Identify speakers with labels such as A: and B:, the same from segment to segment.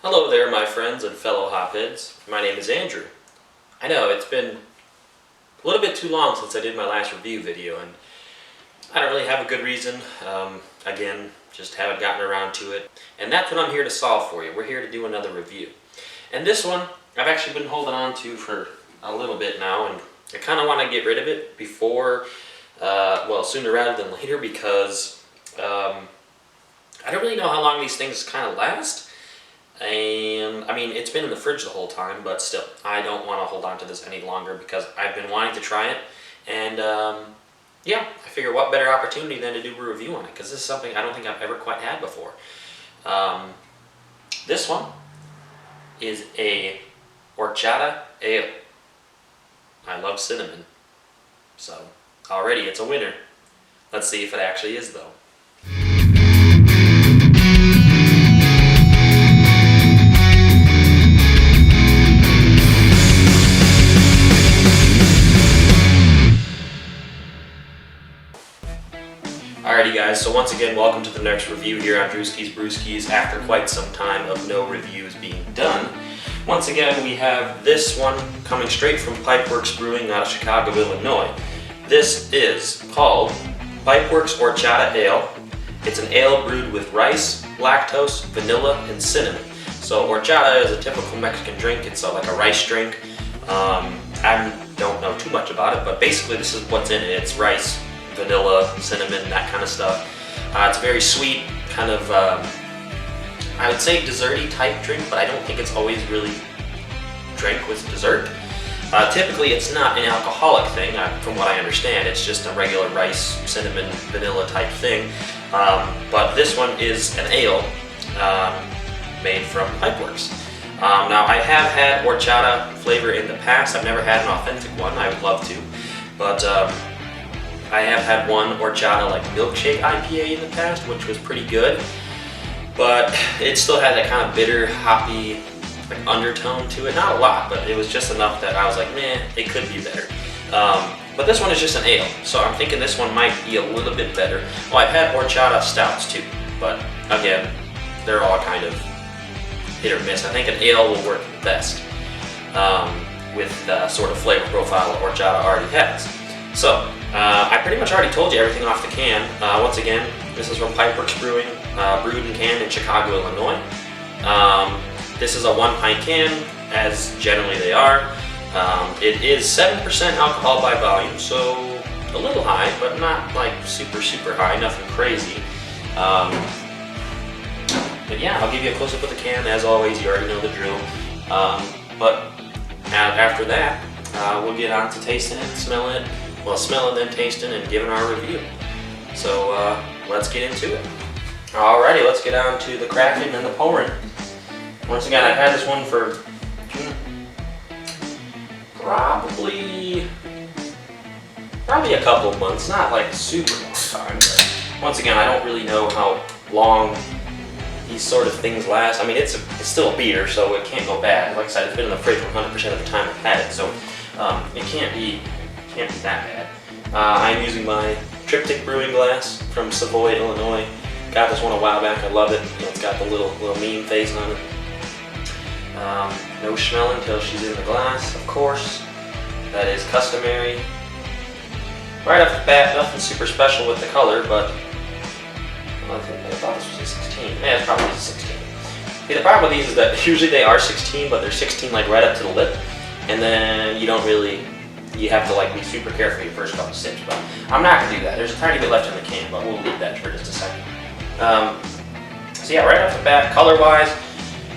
A: Hello there, my friends and fellow hopheads. My name is Andrew. I know it's been a little bit too long since I did my last review video, and I don't really have a good reason. Again, just haven't gotten around to it. And that's what I'm here to solve for you. We're here to do another review. And this one, I've actually been holding on to for a little bit now, and I kind of want to get rid of it before, well, sooner rather than later, because I don't really know how long these things kind of last. And I mean, it's been in the fridge the whole time, but still, I don't want to hold on to this any longer because I've been wanting to try it. And yeah, I figure what better opportunity than to do a review on it, because this is something I don't think I've ever quite had before. This one is a Horchata ale. I love cinnamon, so already it's a winner. Let's see if it actually is, though. Alrighty guys, so once again, welcome to the next review here on DrewskisBrewskis after quite some time of no reviews being done. Once again, we have this one coming straight from Pipeworks Brewing out of Chicago, Illinois. This is called Pipeworks Horchata Ale. It's an ale brewed with rice, lactose, vanilla, and cinnamon. So horchata is a typical Mexican drink. It's like a rice drink. I don't know too much about it, but basically this is what's in it. It's rice, vanilla, cinnamon, that kind of stuff. It's very sweet, kind of, I would say desserty type drink, but I don't think it's always really drank with dessert. Typically it's not an alcoholic thing, from what I understand. It's just a regular rice, cinnamon, vanilla type thing. But this one is an ale made from Pipeworks. Now I have had horchata flavor in the past. I've never had an authentic one. I would love to, but I have had one horchata like milkshake IPA in the past, which was pretty good, but it still had that kind of bitter, hoppy like undertone to it. Not a lot, but it was just enough that I was like, meh, it could be better. But this one is just an ale, so I'm thinking this one might be a little bit better. Well, I've had horchata stouts too, but again, they're all kind of hit or miss. I think an ale will work the best with the sort of flavor profile that horchata already has. So, I pretty much already told you everything off the can. Once again, this is from Pipeworks Brewing, brewed and canned in Chicago, Illinois. This is a 1 pint can, as generally they are. It is 7% alcohol by volume, so a little high, but not like super, super high, nothing crazy. But yeah, I'll give you a close-up of the can. As always, you already know the drill. But after that, we'll get on to tasting it, smelling it. Well, smelling, then tasting, and giving our review. So let's get into it. Alrighty, let's get on to the cracking and the pouring. Once again, I've had this one for probably a couple of months, not like super long time, but once again, I don't really know how long these sort of things last. I mean, it's still a beer, so it can't go bad. Like I said, it's been in the fridge 100% of the time I've had it, so it can't be that bad. I'm using my triptych brewing glass from Savoy, Illinois. Got this one a while back. I love it. You know, it's got the little meme face on it. No smelling until she's in the glass, of course. That is customary. Right off the bat, nothing super special with the color, but I thought this was a 16. Yeah, it's probably a 16. See, the problem with these is that usually they are 16, but they're 16 like right up to the lip, and then you have to like be super careful your first couple sips, but I'm not gonna do that. There's a tiny bit left in the can, but we'll leave that for just a second. So yeah, right off the bat, color-wise,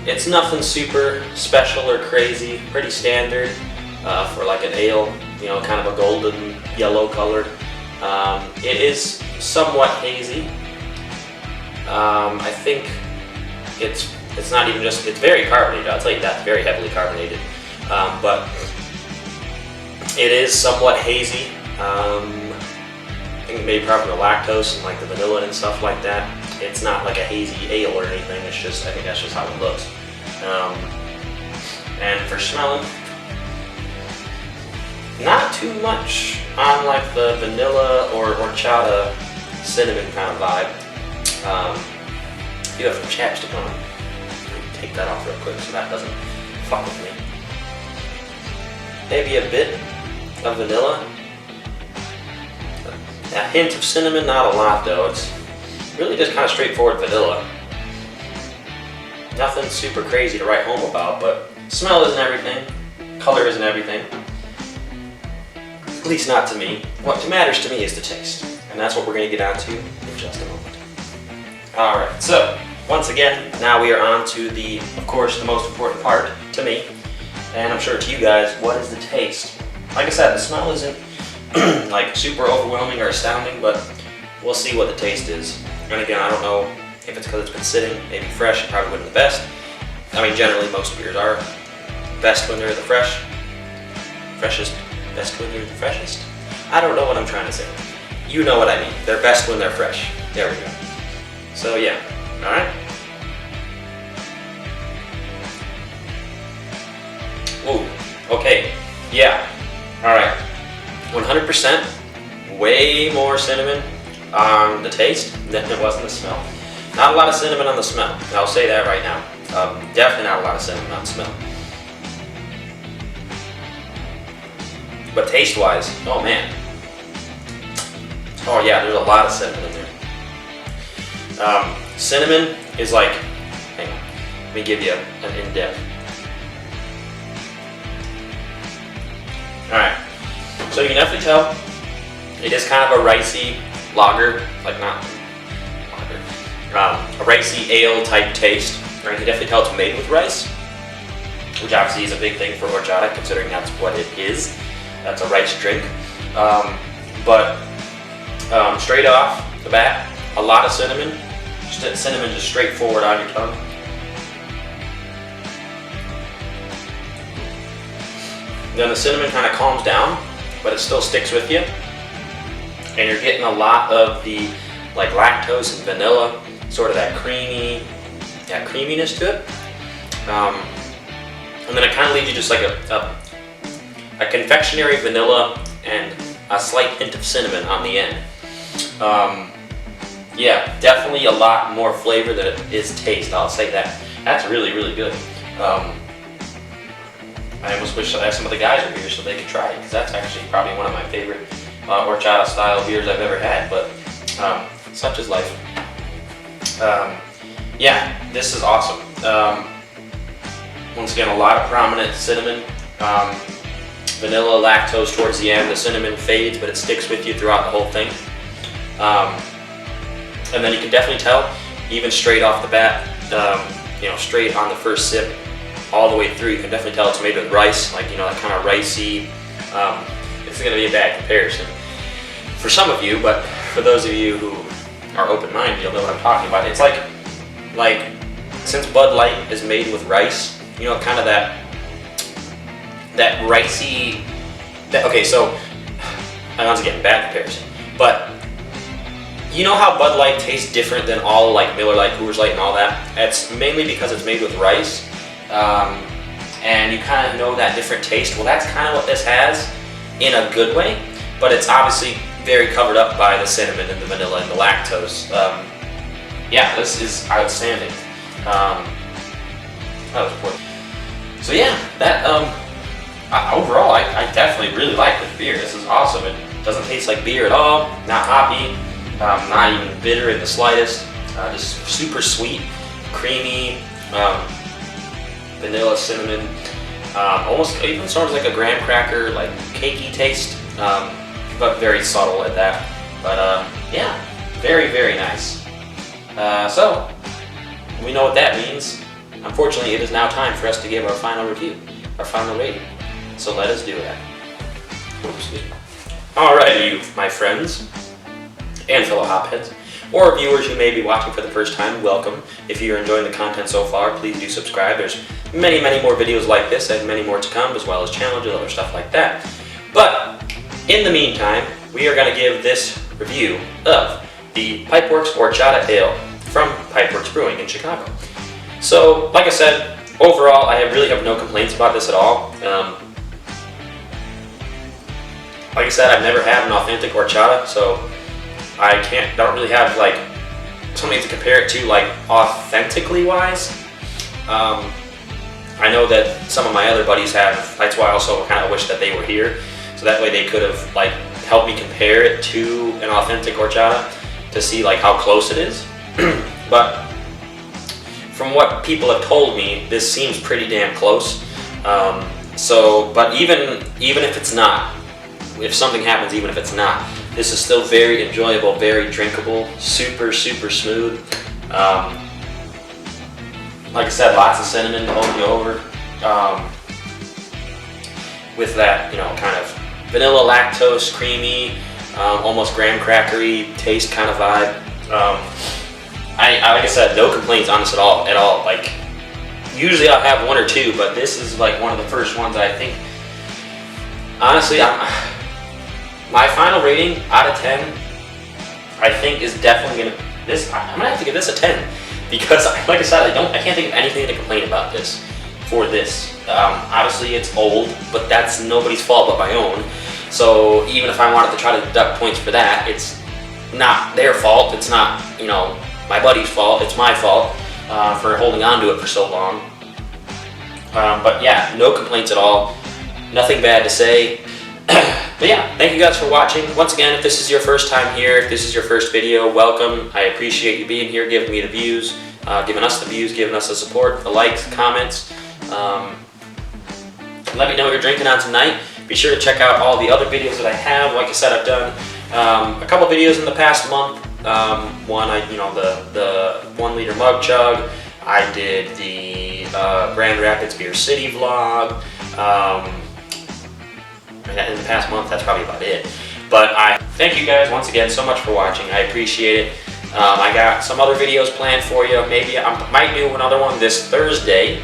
A: it's nothing super special or crazy. Pretty standard for like an ale, you know, kind of a golden yellow color. It is somewhat hazy. I think it's not even just, it's very carbonated. I'll tell you that, very heavily carbonated, but it is somewhat hazy. I think maybe probably the lactose and like the vanilla and stuff like that. It's not like a hazy ale or anything. It's just, I think that's just how it looks. And for smelling, not too much on like the vanilla or horchata cinnamon kind of vibe. You have some chapstick on. take that off real quick so that doesn't fuck with me. Maybe a bit of vanilla. A hint of cinnamon, not a lot though. It's really just kind of straightforward vanilla. Nothing super crazy to write home about, but smell isn't everything. Color isn't everything. At least not to me. What matters to me is the taste. And that's what we're going to get onto in just a moment. Alright, so once again, now we are on to the, of course, the most important part to me. And I'm sure to you guys, what is the taste? Like I said, the smell isn't like super overwhelming or astounding, but we'll see what the taste is. And again, I don't know if it's because it's been sitting, maybe fresh, it probably wasn't the best. I mean, generally most beers are best when they're the freshest, best when they're the freshest. I don't know what I'm trying to say. You know what I mean. They're best when they're fresh. There we go. So yeah, all right. Ooh, okay, yeah, all right. 100%, way more cinnamon on the taste than it was in the smell. Not a lot of cinnamon on the smell. I'll say that right now. Definitely not a lot of cinnamon on the smell. But taste-wise, oh man. Oh yeah, there's a lot of cinnamon in there. Cinnamon is like, hang on, let me give you an in-depth. Alright, so you can definitely tell it is kind of a ricey lager, like not lager, a ricey ale type taste. Right? You can definitely tell it's made with rice, which obviously is a big thing for horchata, considering that's what it is. That's a rice drink. But straight off the bat, a lot of cinnamon. Cinnamon just straightforward on your tongue. Then the cinnamon kind of calms down, but it still sticks with you. And you're getting a lot of the like lactose and vanilla, sort of that creaminess to it. And then it kind of leaves you just like a confectionery vanilla and a slight hint of cinnamon on the end. Yeah, definitely a lot more flavor than it is taste, I'll say that. That's really, really good. I almost wish that some of the guys were here so they could try it, because that's actually probably one of my favorite horchata style beers I've ever had, but such is life. Yeah, this is awesome. Once again, a lot of prominent cinnamon. Vanilla, lactose towards the end. The cinnamon fades, but it sticks with you throughout the whole thing. And then you can definitely tell, even straight off the bat, you know, straight on the first sip, all the way through, you can definitely tell it's made with rice, like, you know, that kind of ricey. It's going to be a bad comparison for some of you, but for those of you who are open-minded, you'll know what I'm talking about. It's like since Bud Light is made with rice, you know, kind of that ricey. Okay, so once again, bad comparison, but you know how Bud Light tastes different than all like Miller Lite, Coors Light, and all that? It's mainly because it's made with rice, and you kind of know that different taste. Well, that's kind of what this has, in a good way, but it's obviously very covered up by the cinnamon and the vanilla and the lactose. Yeah, this is outstanding. That was important. So yeah, that overall, I definitely really like this beer. This is awesome. It doesn't taste like beer at all. Not hoppy. Not even bitter in the slightest. Just super sweet, creamy, vanilla, cinnamon. Almost even sort of like a graham cracker, like cakey taste, but very subtle at that. But yeah, very, very nice. So we know what that means. Unfortunately, it is now time for us to give our final review, our final rating. So let us do that. Alrighty, my friends and fellow hopheads, or viewers who may be watching for the first time, welcome. If you're enjoying the content so far, please do subscribe. There's many, many more videos like this and many more to come, as well as challenges, other stuff like that. But in the meantime, we are going to give this review of the Pipeworks Horchata Ale from Pipeworks Brewing in Chicago. So, like I said, overall, I really have no complaints about this at all. Like I said, I've never had an authentic horchata, so I don't really have like something to compare it to, like authentically wise. I know that some of my other buddies have. That's why I also kind of wish that they were here, so that way they could have like helped me compare it to an authentic horchata to see like how close it is. But from what people have told me, this seems pretty damn close. But even if it's not, if something happens, even if it's not, this is still very enjoyable, very drinkable, super smooth. Like I said, lots of cinnamon to hold you over. With that, you know, kind of vanilla, lactose, creamy, almost graham crackery taste kind of vibe. I like I said, no complaints on this at all. Like, usually I'll have one or two, but this is like one of the first ones that I think, honestly, my final rating out of 10, I think is definitely I'm gonna have to give this a 10, because like I said, I can't think of anything to complain about this. Obviously it's old, but that's nobody's fault but my own. So even if I wanted to try to deduct points for that, it's not their fault. It's not, you know, my buddy's fault. It's my fault for holding on to it for so long. But yeah, no complaints at all. Nothing bad to say. But yeah, thank you guys for watching. Once again, if this is your first time here, if this is your first video, welcome. I appreciate you being here, giving me the views, giving us the views, giving us the support, the likes, comments. Let me know what you're drinking on tonight. Be sure to check out all the other videos that I have. Like I said, I've done a couple videos in the past month. The 1 liter mug chug. I did the Grand Rapids Beer City vlog. In the past month, that's probably about it. But I thank you guys once again so much for watching. I appreciate it. I got some other videos planned for you. Maybe I might do another one this Thursday,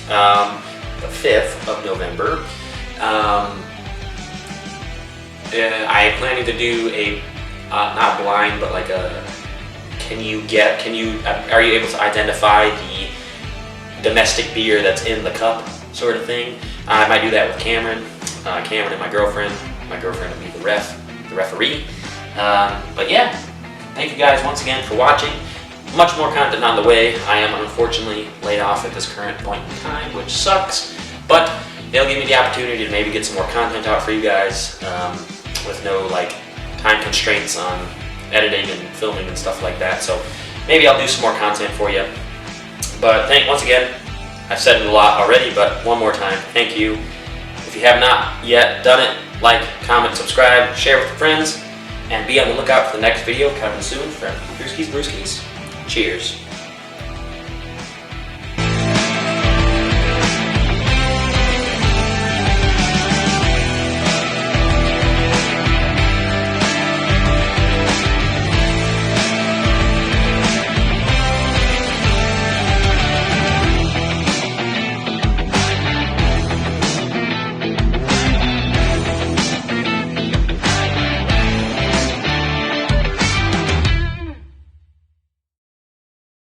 A: the 5th of November. I'm planning to do a, not blind, but like a, are you able to identify the domestic beer that's in the cup sort of thing? I might do that with Cameron. Cameron and my girlfriend. My girlfriend will be the referee. But yeah, thank you guys once again for watching. Much more content on the way. I am unfortunately laid off at this current point in time, which sucks, but it'll give me the opportunity to maybe get some more content out for you guys with no like time constraints on editing and filming and stuff like that. So maybe I'll do some more content for you. But once again, I've said it a lot already, but one more time, thank you. If you have not yet done it, like, comment, subscribe, share with your friends, and be on the lookout for the next video coming soon from DrewskisBrewskis. Cheers.